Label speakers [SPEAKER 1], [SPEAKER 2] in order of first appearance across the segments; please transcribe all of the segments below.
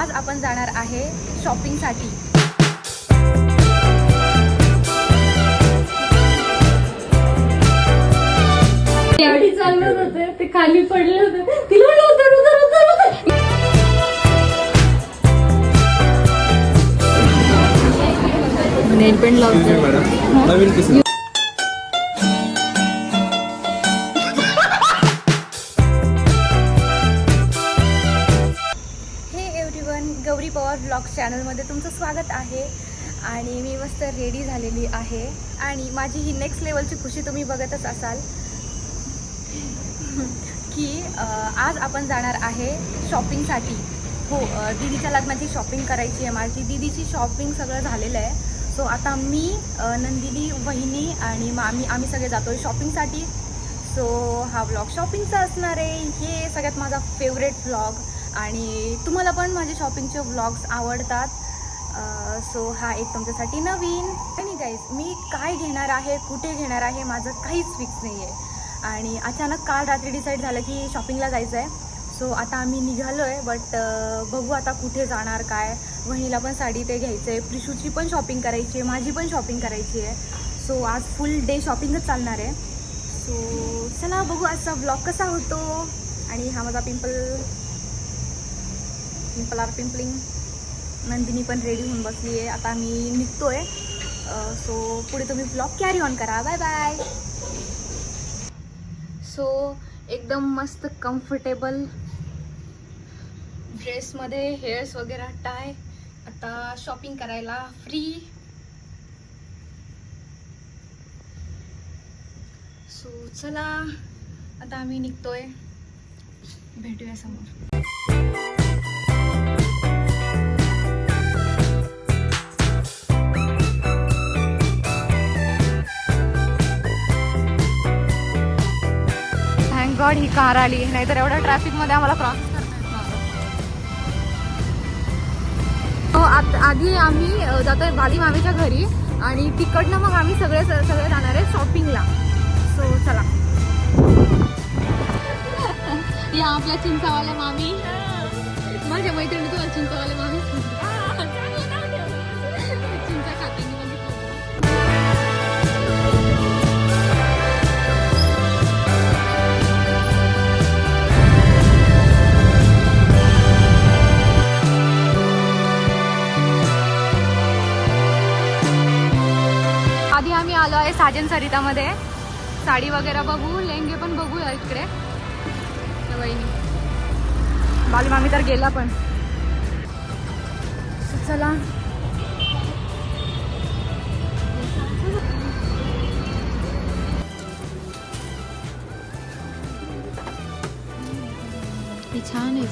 [SPEAKER 1] आज आपण जाणार आहे शॉपिंगसाठी।
[SPEAKER 2] गाडी चालवत होते ते खाली पडले होते तिला म्हणलं उतर. नेल पेंट लावते
[SPEAKER 3] मॅडम नवीन पीस
[SPEAKER 1] गौरी पवार ब्लॉग्स चॅनलमध्ये तुमचं स्वागत आहे। आणि मी मस्त रेडी झालेली आहे आणि माझी ही नेक्स्ट लेवलची खुशी तुम्ही बघतच असाल की आज आपण जाणार आहे शॉपिंगसाठी। हो, दीदीच्या लग्नाची शॉपिंग करायची आहे माझी। दीदीची शॉपिंग सगळं झालेलं आहे। सो आता मी, नंदिनी, वहिनी आणि आम्ही सगळे जातो आहे शॉपिंगसाठी। सो हा व्लॉग शॉपिंगचा असणार आहे। हे सगळ्यात माझा फेवरेट व्लॉग आणि तुम्हाला पण माझे शॉपिंगचे व्लॉग्स आवडतात। सो हा एक तुमच्यासाठी नवीन। आणि गाईज, मी काय घेणार आहे, कुठे घेणार आहे, माझं काहीच फिक्स नाही आहे। आणि अचानक काल रात्री डिसाईड झालं की शॉपिंगला जायचं आहे। सो आता आम्ही निघालो आहे, बट बघू आता कुठे जाणार, काय। वहिनीला पण साडी ते घ्यायचं आहे, प्रिशूची पण शॉपिंग करायची आहे, माझी पण शॉपिंग करायची आहे। सो आज फुल डे शॉपिंगच चालणार आहे। सो चला बघू आजचा व्लॉग कसा होतो। आणि हा माझा पिंपलिंग नंदिनी पण रेडी होऊन बसली आहे। आता मी निघतोय। सो पुढे तुम्ही व्लॉग कॅरी ऑन करा। Bye bye. सो एकदम मस्त कम्फर्टेबल ड्रेसमध्ये हेअर्स वगैरे टाय, आता शॉपिंग करायला फ्री। सो चला आता आम्ही निघतोय, भेटूया समोर। गॉड ही कार आली, नाहीतर एवढ्या ट्रॅफिक मध्ये आम्हाला क्रॉस करता। आधी आम्ही जातोय बाली मामीच्या घरी आणि तिकडनं मग आम्ही सगळे जाणार आहे शॉपिंगला। सो चला।
[SPEAKER 2] या आपल्या चिंचावाल्या मामी, माझ्या मैत्रिणी तुला चिंचावाल्या मामी चिंचा खाताना
[SPEAKER 1] आधी आम्ही आलो आहे साजन सरितामध्ये। साडी वगैरे बघू, लेंगे पण बघूया इकडे। बाली मामी तर गेला पण। चला
[SPEAKER 2] छान आहे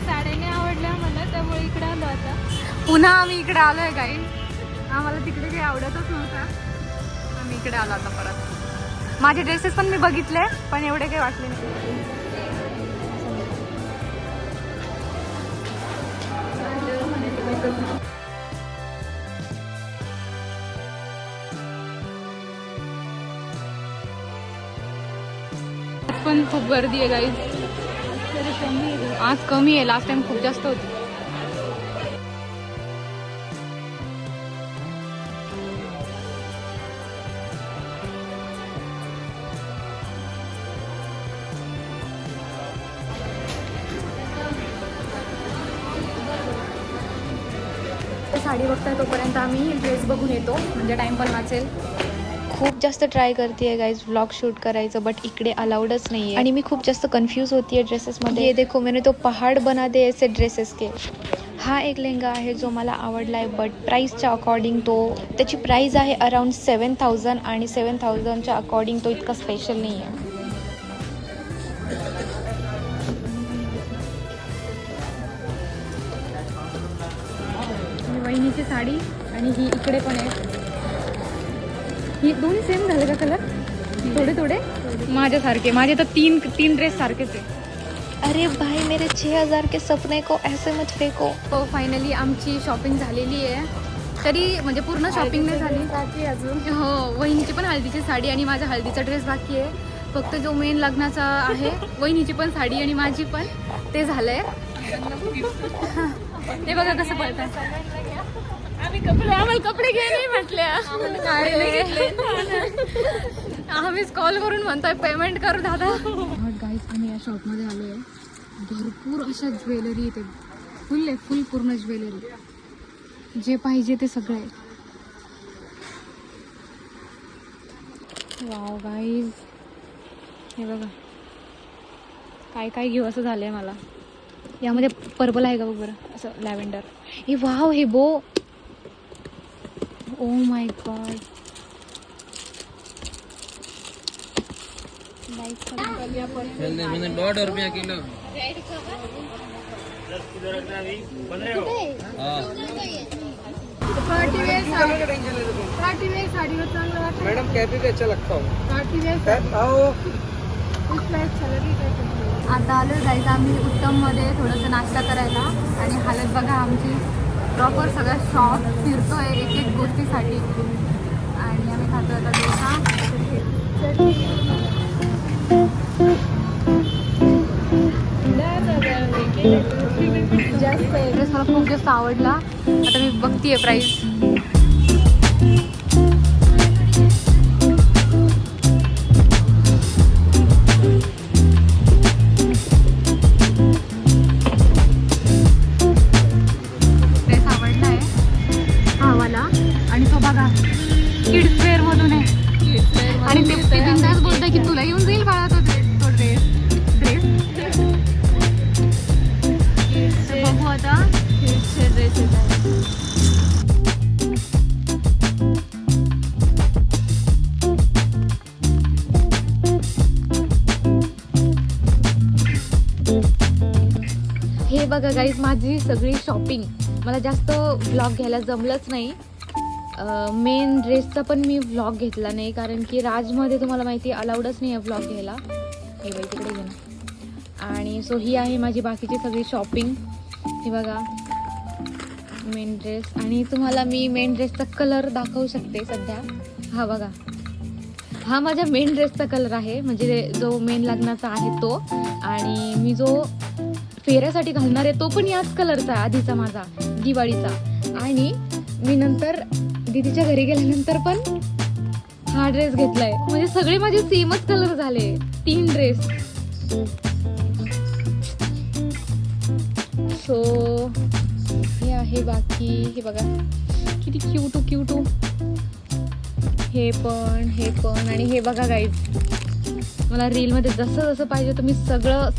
[SPEAKER 1] साड्याने आवडल्या मला, त्यामुळे इकडे आलो आता। पुन्हा आम्ही इकडे आलोय काही, आम्हाला तिकडे काही आवडतच नव्हतं, आम्ही इकडे आलो आता परत। माझे ड्रेसेस पण मी बघितले, पण एवढे काही वाटले नाही। पण खूप गर्दी आहे गाईज, आज कमी आहे, लास्ट टाइम खूप जास्त होती। साडी बघताय तोपर्यंत आम्ही ड्रेस बघून येतो, म्हणजे टाइम पण वाचेल।
[SPEAKER 4] खूप जास्त ट्राय करते गाइज व्लॉग शूट करायचं, बट इकडे अलाउडच नाही आहे। आणि मी खूप जास्त कन्फ्यूज होती आहे ड्रेसेसमध्ये। ये देखो मैंने तो पहाड़ बना दे ऐसे ड्रेसेस के। हा एक लेहंगा आहे जो मला आवडला आहे, बट प्राईसच्या अकॉर्डिंग तो त्याची प्राईस आहे अराउंड 7000 आणि 7000च्या अकॉर्डिंग तो इतका स्पेशल नाही आहे।
[SPEAKER 1] वहिनीची साडी आणि ही इकडे पण आहे, ही दोन्ही सेम झाले का कलर? थोडे थोडे माझ्यासारखे, माझे तर तीन ड्रेस सारखेच आहे।
[SPEAKER 4] अरे भाई मेरे 6000 के सपने को ऐसे मत फेको।
[SPEAKER 1] तो फायनली आमची शॉपिंग झालेली आहे तरी म्हणजे पूर्ण शॉपिंग नाही झाली अजून. हो, वहिनीची पण हळदीची साडी आणि माझा हळदीचा ड्रेस बाकी आहे. फक्त जो मेन लग्नाचा आहे, वहिनीची पण साडी आणि माझी पण, ते झालंय. ते बघा कसं पळतात. आम्हाला कपडे घे नाही म्हटल्या. आम्हीच कॉल करून म्हणतोय पेमेंट करू दादा. गाईज आम्ही या शॉपमध्ये आलो आहे. भरपूर अशा ज्वेलरी इथे फुल आहे, फुल पूर्ण ज्वेलरी, जे पाहिजे ते सगळं आहे. वाव गाईज, हे बघा काय काय घेऊ असं झालंय मला. यामध्ये पर्पल आहे का बघ बरं, असं लॅव्हेंडर. हे वाव, हे बो, oh my god.
[SPEAKER 3] ₹1.5 kilo.
[SPEAKER 5] Madam cafe पे अच्छा लगता हो.
[SPEAKER 1] आता आलो जायचं आम्ही उत्तममध्ये थोडंसं नाश्ता करायला. आणि हालत बघा आमची, प्रॉपर सगळं शॉप फिरतोय एक एक गोष्टीसाठी. आणि आम्ही खातो आता डोसा. ड्रेस मला खूप जास्त आवडला. आता मी बघतीये प्राईस. ड्रेस आवडलाय हा वाला. आणि तो बघा किड्स वेअर मधून आहे. आणि ते बिंदास बोलतोय की तुला येऊन जाईल बाळा तो ड्रेस. बघू आता किड्सचे ड्रेसेस आहेत. हे बघा गाईज माझी सगळी शॉपिंग. मला जास्त व्लॉग घ्यायला जमलंच नाही. मेन ड्रेसचा पण मी व्लॉग घेतला नाही, कारण की राजमध्ये तुम्हाला माहिती अलाउडच नाही आहे व्लॉग घ्यायला. हे बाई तिकडे घे ना. आणि सो ही आहे माझी बाकीची सगळी शॉपिंग. हे बघा मेन ड्रेस. आणि तुम्हाला मी मेन ड्रेसचा कलर दाखवू शकते सध्या. हा बघा, हा माझ्या मेन ड्रेसचा कलर आहे, म्हणजे जो मेन लग्नाचा आहे तो. आणि मी जो फेऱ्यासाठी घालणार आहे तो पण याच कलरचा, आधीचा माझा दिवाळीचा. आणि मी नंतर दीदीच्या घरी गेल्यानंतर पण हा ड्रेस घेतलाय. म्हणजे सगळे माझे सेमच कलर झाले, 3 ड्रेस. सो हे आहे बाकी. हे बघा किती क्यूटू. हे पण आणि हे बघा गाईज, मला रीलमध्ये जसं जसं पाहिजे होतं मी सगळं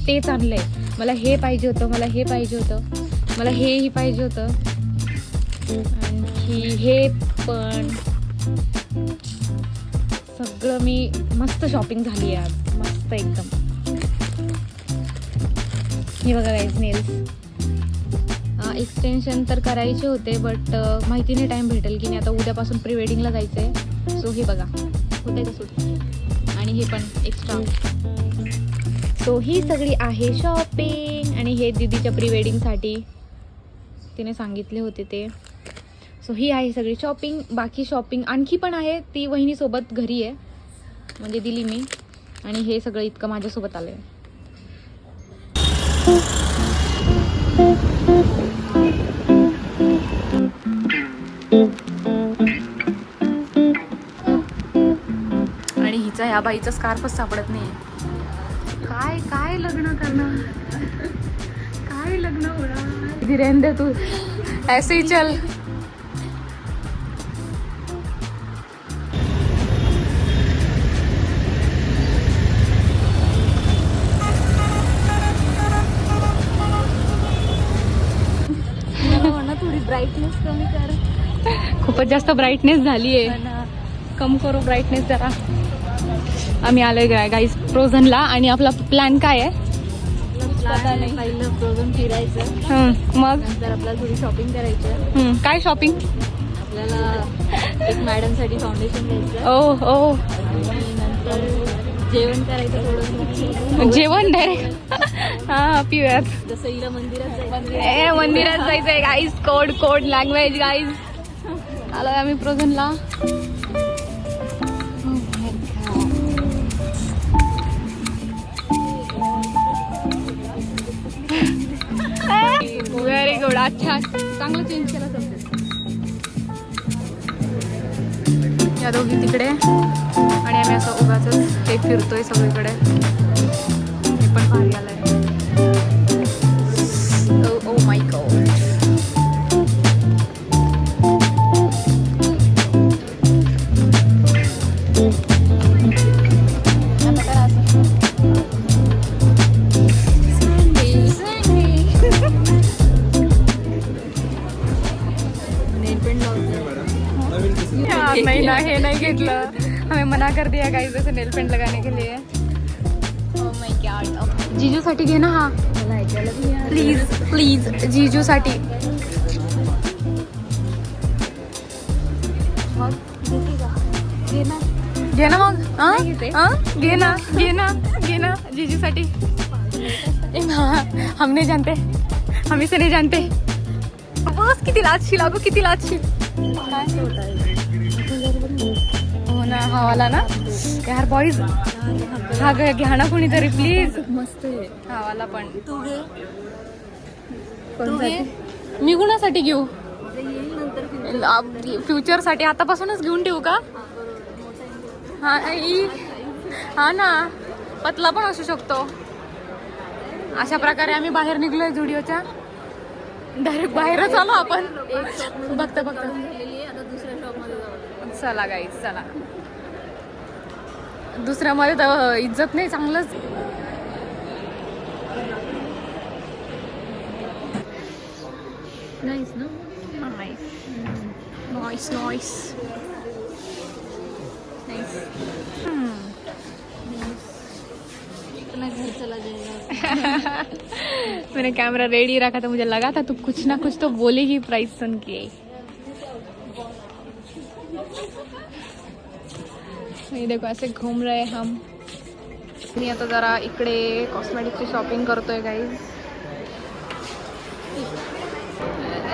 [SPEAKER 1] तेच आणलंय. मला हे पाहिजे होतं, मला हे पाहिजे होतं, मला हेही पाहिजे होतं. आणखी हे पण सगळं मी मस्त शॉपिंग झाली आहे आज, मस्त एकदम. हे बघा गाईज नेल्स. एक्सटेन्शन तर करायचे होते बट माहिती नाही टाईम भेटेल की नाही. आता उद्यापासून प्री वेडिंगला जायचं आहे. सो हे बघा कुठे का सूट. आणि हे पण एक्स्ट्रा. सो ही सगळी आहे शॉपिंग. आणि हे दीदीच्या प्री वेडिंगसाठी तिने सांगितले होते ते. सो ही आहे सगळी शॉपिंग. बाकी शॉपिंग आणखी पण आहे, ती वहिनीसोबत घरी आहे, म्हणजे दिली मी. आणि हे सगळं इतकं माझ्यासोबत आलं आहे. आणि हिचा ह्या बाईचा स्कार्फच सापडत नाही. काय लग्न करणार, काय लग्न होणार. धीरेंद्र तू ऐसे ही चल. थोडी ब्राईटनेस कमी कर. खूपच जास्त ब्राईटनेस झाली आहे, कम करू ब्राईटनेस जरा. आम्ही आलोय गाईज फ्रोझनला. आणि आपला प्लॅन काय आहे?
[SPEAKER 2] पहिलं फ्रोझन फिरायचं,
[SPEAKER 1] मग
[SPEAKER 2] नंतर आपल्याला थोडी शॉपिंग करायचं.
[SPEAKER 1] काय शॉपिंग?
[SPEAKER 2] आपल्याला एक मॅडमसाठी फाउंडेशन घ्यायचं.
[SPEAKER 1] ओ
[SPEAKER 2] आणि नंतर जेवण करायचं थोडं.
[SPEAKER 1] जेवण डायरेक्ट हा पिऊयात.
[SPEAKER 2] जसं हिला मंदिरात जायचं.
[SPEAKER 1] मंदिरात जायचंय गाईज. Code language guys.
[SPEAKER 2] आलोय आम्ही प्रोझनला. Very good. अच्छा चांगलं चेंज केलं समजेल. या दोघी तिकडे आणि आम्ही असं उगाच हे फिरतोय सगळीकडे. हे पण भारी आलंय. ओ माय गॉड. नहीं ना, हे नहीं घेतलं. हमें मना कर दिया गाइस ऐसे नेल पेंट लगाने के लिए. Oh my God. जीजू साठी घे ना हा. प्लीज प्लीज जीजू साठी. घे ना मग. घे ना घे ना घे ना जीजू साठी. हम नहीं जानते, हम इसे नहीं जानते. बस किती लाजशी लागू, किती लाजशी. हो ना, हा वाला ना यार बॉईज. हा घ्या ना कोणीतरी प्लीज. मस्त आहे हा वाला पण. तू घे. मी कुणासाठी घेऊ? फ्युचर साठी आतापासूनच घेऊन ठेवू का? हा ना, पतला पण असू शकतो. अशा प्रकारे आम्ही बाहेर निघलोय झुडिओच्या. डायरेक्ट बाहेरच आलो आपण. बघता बघता चला गाईज चला. दुसऱ्यामध्ये तर इज्जत नाही. चांगलंच. नाईस ना. Noise noise. मैंने कैमरा रेडी रखा था. मुझे लगा था तू कुछ ना कुछ तो बोलेगी प्राइस सुन के. ये देखो ऐसे घूम रहे हम. मी आता जरा इकडे कॉस्मेटिकची शॉपिंग करतोय गाईज.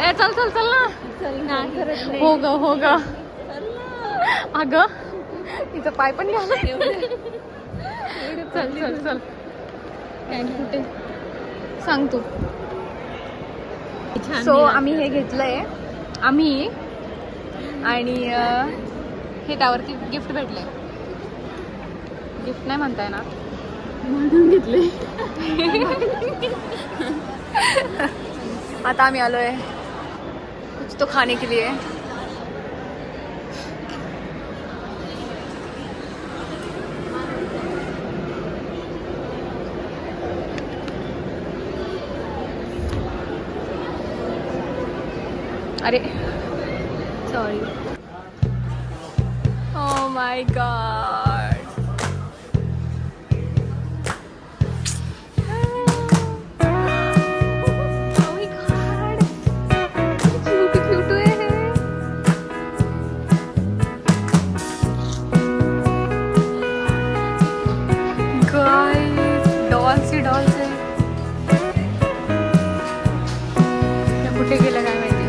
[SPEAKER 2] ए चल चल चल ना. हो ग अगं तिचं पाय पण घ्यायला. चल चल चल. कुठे सांग तू. सो आम्ही हे घेतलंय आम्ही. आणि हे त्यावरती गिफ्ट भेटले. गिफ्ट नाही म्हणता येणार. म्हणून घेतले. आता आम्ही आलोय कुछ तो खाने के लिए. अरे sorry. Oh my god. Oh my god. Cute है. Guys, dolls है. कुठे गेलं काय माहिती.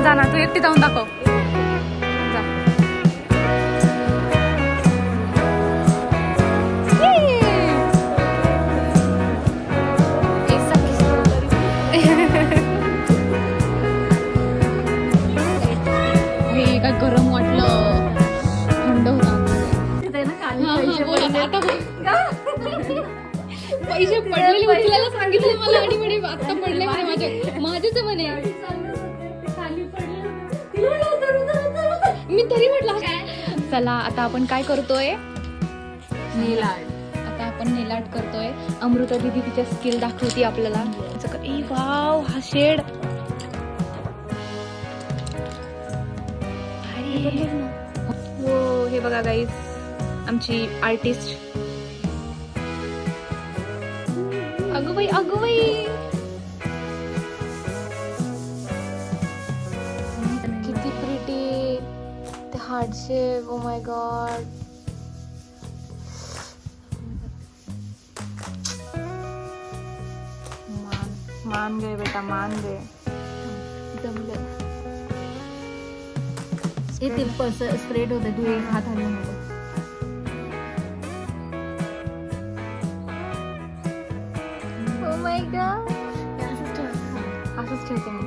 [SPEAKER 2] जाना तू एकटी जाऊन दाखव. हे काय गरम वाटलं. थंड होता. पैसे पडलेले उचलायला सांगितले मला. आणि म्हणे आता पडले म्हणे माझेच म्हणे. मी तरी म्हटलं. चला आता आपण काय करतोय. नेल आर्ट. आता आपण नेल आर्ट करतोय. अमृता दीदी तिच्या स्किल दाखवते आपल्याला. ए वाव हा शेड. हो हे बघा गाईज आमची आर्टिस्ट. अगं बाई अगं बाई. किती प्रिटी. ते heart shape. O my God. मान गए बेटा, मान गए.
[SPEAKER 4] जमलं.
[SPEAKER 1] ते स्प्रेड होते, तू एक हात हलवू नको.
[SPEAKER 2] Oh my God. असंच ठेवते मी.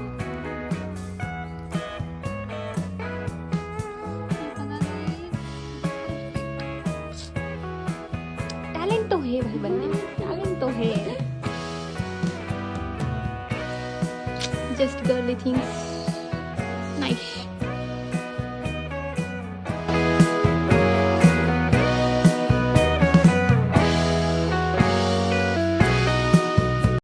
[SPEAKER 4] टैलेंट तो है भाई बनने में, टैलेंट तो है. Just girly things.